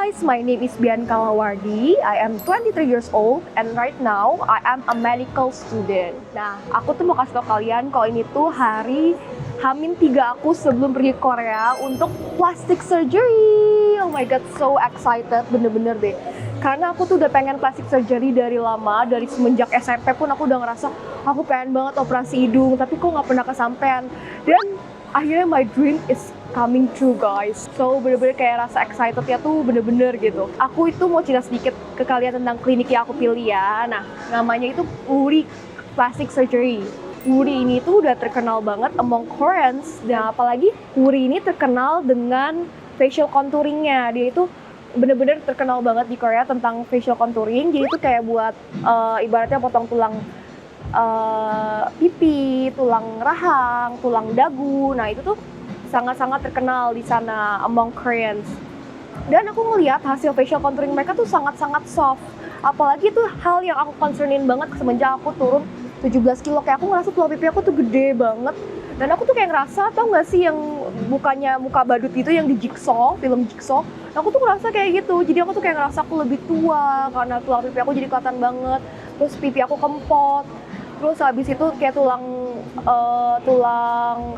guys, my name is Bianca Lawardi. I am 23 years old and right now I am a medical student. Nah, aku tuh mau kasih tau kalian kalau ini tuh hari H-3 aku sebelum pergi ke Korea untuk plastic surgery. Oh my god, so excited, bener-bener deh. Karena aku tuh udah pengen plastic surgery dari lama, dari semenjak SMP pun aku udah ngerasa aku pengen banget operasi hidung, tapi kok nggak pernah kesampean. Dan akhirnya my dream is coming true guys. So bener-bener kayak rasa excited ya tuh bener-bener gitu. Aku itu mau cerita sedikit ke kalian tentang klinik yang aku pilih ya. Nah, namanya itu Uri Plastic Surgery. Uri ini tuh udah terkenal banget among Koreans. Dan apalagi Uri ini terkenal dengan facial contouringnya. Dia itu bener-bener terkenal banget di Korea tentang facial contouring. Jadi itu kayak buat ibaratnya potong tulang pipi, tulang rahang, tulang dagu. Nah itu tuh sangat-sangat terkenal di sana among Koreans. Dan aku ngeliat hasil facial contouring mereka tuh sangat-sangat soft. Apalagi tuh hal yang aku concernin banget semenjak aku turun 17 kilo. Kayak aku ngerasa tulang pipi aku tuh gede banget. Dan aku tuh kayak ngerasa, tau gak sih yang bukannya muka badut itu yang di Jigsaw, film Jigsaw. Aku tuh ngerasa kayak gitu. Jadi aku tuh kayak ngerasa aku lebih tua karena tulang pipi aku jadi kelihatan banget. Terus pipi aku kempot. Terus habis itu kayak tulang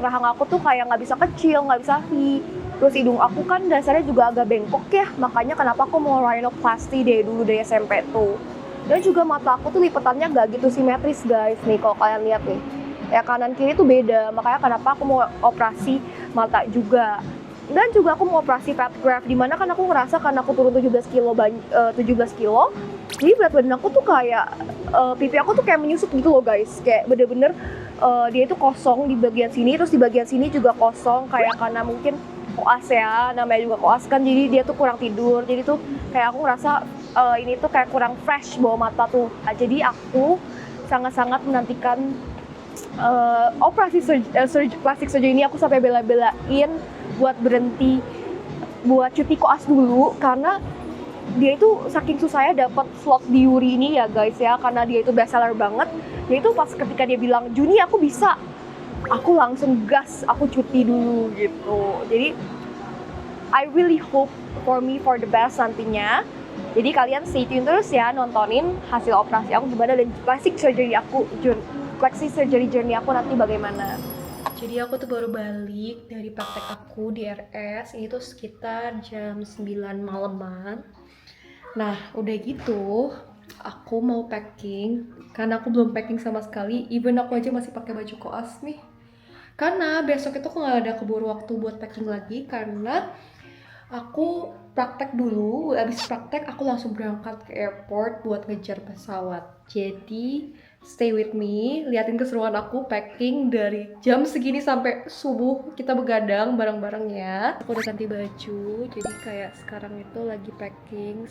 rahang aku tuh kayak nggak bisa kecil, nggak bisa V. Terus hidung aku kan dasarnya juga agak bengkok ya, makanya kenapa aku mau rhinoplasty deh dulu dari SMP tuh. Dan juga mata aku tuh lipatannya nggak gitu simetris guys nih, kalau kalian lihat nih. Ya kanan kiri tuh beda, makanya kenapa aku mau operasi mata juga. Dan juga aku mau operasi fat graft, dimana kan aku ngerasa karena aku turun 17 kilo, jadi berat badan aku tuh kayak pipi aku tuh kayak menyusut gitu loh guys. Kayak bener-bener dia itu kosong di bagian sini, terus di bagian sini juga kosong. Kayak karena mungkin koas ya, namanya juga koas kan, jadi dia tuh kurang tidur. Jadi tuh kayak aku ngerasa ini tuh kayak kurang fresh bawah mata tuh. Nah, jadi aku sangat-sangat menantikan operasi plastic surgery ini. Aku sampai bela-belain buat berhenti buat cuti koas dulu karena dia itu saking susahnya dapat slot di Uri ini ya guys ya, karena dia itu bestseller banget. Dia itu pas ketika dia bilang Juni aku bisa, aku langsung gas, aku cuti dulu gitu. Jadi I really hope for the best nantinya. Jadi kalian stay tune terus ya, nontonin hasil operasi aku gimana dan plastic surgery journey aku nanti bagaimana. Jadi aku tuh baru balik dari praktek aku di RS, ini tuh sekitar jam 9 malaman. Nah udah gitu, aku mau packing, karena aku belum packing sama sekali, even aku aja masih pakai baju koas nih. Karena besok itu aku nggak ada keburu waktu buat packing lagi, karena aku praktek dulu, habis praktek aku langsung berangkat ke airport buat ngejar pesawat. Jadi stay with me, liatin keseruan aku packing dari jam segini sampai subuh. Kita begadang bareng-bareng ya. Aku udah ganti baju, jadi kayak sekarang itu lagi packing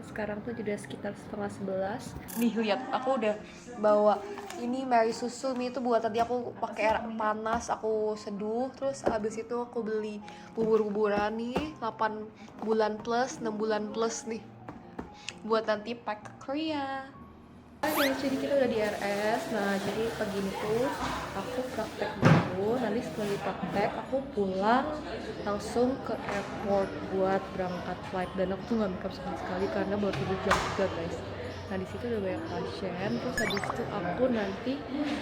sekarang tuh udah sekitar 10:30. Nih lihat, aku udah bawa ini Mary susu. Ini tuh buat tadi aku pakai air panas, aku seduh. Terus abis itu aku beli bubur-buburan nih 8 bulan plus, 6 bulan plus nih buat nanti pack ke Korea. Oke, jadi kita udah di RS. Nah, jadi pagi ini tuh aku praktek dulu. Nanti setelah dipraktek, aku pulang langsung ke airport buat berangkat flight. Dan aku tuh nggak makeup sama sekali karena baru tidur jam 3 guys. Nah, di situ udah banyak pasien. Terus habis itu aku nanti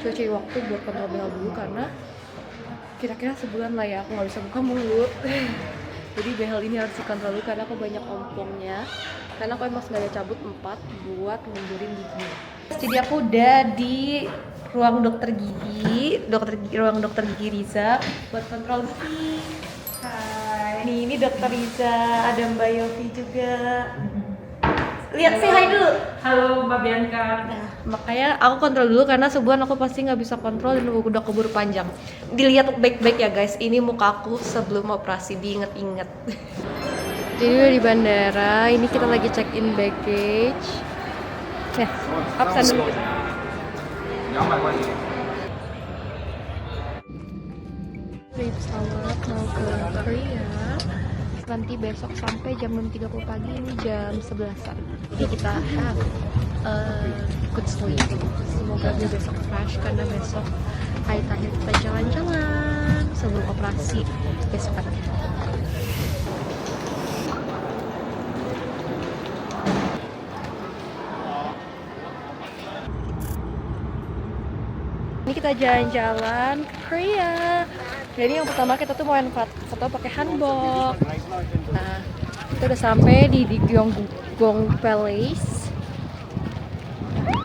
cari waktu buat kontrol behel dulu karena kira-kira sebulan lah ya aku nggak bisa buka mulut. Jadi behel ini harus dikontrol dulu karena aku banyak ompongnya. Karena aku emang sengaja cabut 4 buat mundurin gigi. Jadi aku udah di ruang dokter gigi, ruang dokter gigi Riza buat kontrol gigi. Hai. Nih ini dokter Riza, ada Mbak Yofi juga. Lihat sih, hai dulu. Halo Mbak Bianca. Nah, makanya aku kontrol dulu karena sebulan aku pasti nggak bisa kontrol dan udah keburu panjang. Dilihat baik-baik ya guys, ini muka aku sebelum operasi, diinget-inget. Jadi udah di bandara, ini kita lagi check in baggage. Absen dulu kita. Dari pesawat mau ke Korea. Nanti besok sampai jam 6.30 pagi, ini jam 11-an. Jadi kita have good sleep. Semoga besok fresh karena besok hari terakhir kita jalan-jalan sebelum operasi besok. Ini kita jalan-jalan ke Korea. Jadi yang pertama kita tuh mau foto pakai hanbok. Nah, kita udah sampai di Gyeonggong Palace.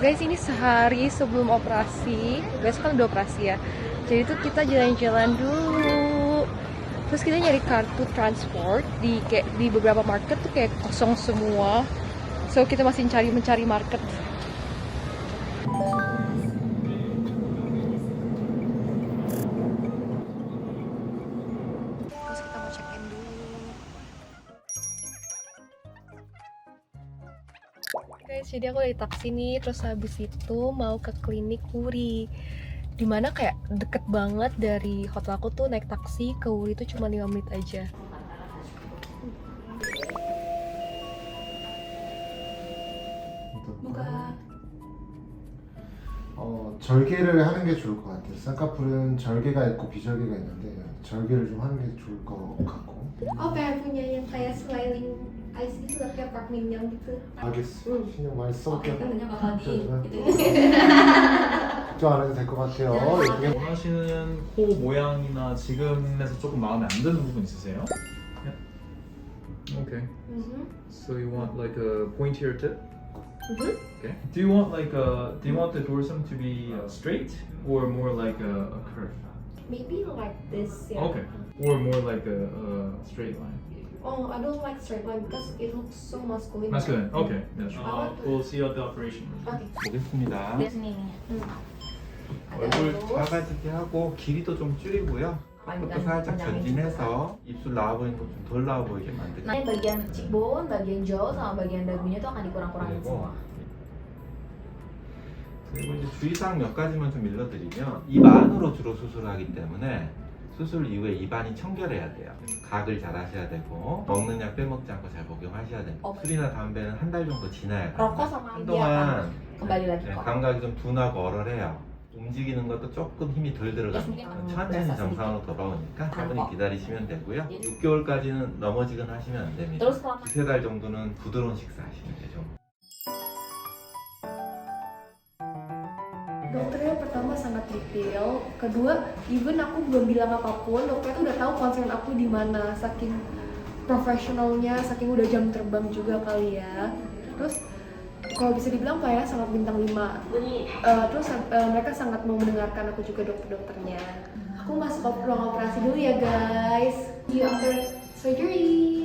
Guys, ini sehari sebelum operasi. Besok kan udah operasi ya. Jadi tuh kita jalan-jalan dulu. Terus kita nyari kartu transport di beberapa market tuh kayak kosong semua. So kita masih mencari market. Terus kita mau check-in dulu. Guys, jadi aku dari taksi nih, terus habis itu mau ke klinik Wuri. Dimana kayak deket banget dari hotel aku tuh naik taksi ke Wuri itu cuma 5 menit aja. buka. 절개를 하는 게 좋을 것 같아요. 쌍꺼풀은 절개가 있고 비절개가 있는데 절개를 좀 하는 게 좋을 것 같고. Pengen punya yang kayak smiling eyes gitu, kayak Park Min Young gitu. 알겠어. 신경 많이 써볼게요. katanya bakal di gitu. 걱정 안 해도 될 것 같아요. 예쁘게. 원하시는 코 모양이나 지금에서 조금 마음에 안 드는 부분 있으세요? Okay. So you want like a pointier tip? Okay. Do you want the dorsum to be straight or more like a curve? Maybe like this, yeah. Okay. Or more like a straight line. Oh, I don't like straight line because it looks so masculine. Masculine. Okay. Yeah, sure. I want to- We'll see you at the operation. Okay. 보겠습니다. Sini nih. 얼굴 작아지게 하고 길이도 좀 줄이고요. Panjang- 그것도 살짝 panjangin 전진해서 입술 나와 보이는 거 좀 덜 나와 보이게 만들죠. Nah, yang bagian cheekbone, bagian jaw sama bagian dagunya tuh akan dikurang-kurangin semua. 그리고 이제 주의사항 몇 가지만 좀 일러드리면 입 안으로 주로 수술을 하기 때문에 수술 이후에 입안이 청결해야 돼요. 각을 잘 하셔야 되고 먹는 약 빼먹지 않고 잘 복용하셔야 됩니다. 술이나 담배는 한 달 정도 지나야 Rokok 돼요. sama dia akan 한동안 kembali lagi 네, kok. 감각이 좀 둔하고 얼얼해요. 움직이는 것도 조금 힘이 덜 들어갑니다. mungkin 천천히 berasa 정상으로 돌아오니까 차분히 어. 기다리시면 되고요. 예. 6개월까지는 넘어지거나 하시면 안 됩니다. Terus selama 두세 달 정도는 부드러운 식사 하시면 되죠. Dokternya pertama sangat detail, kedua even aku belum bilang apapun, dokter tuh udah tahu concern aku di mana, saking profesionalnya, saking udah jam terbang juga kali ya. Terus kalau bisa dibilang kayak sangat bintang 5. Terus mereka sangat mau mendengarkan aku juga, dokter-dokternya. Aku masuk ke ruang operasi dulu ya guys. See you after surgery.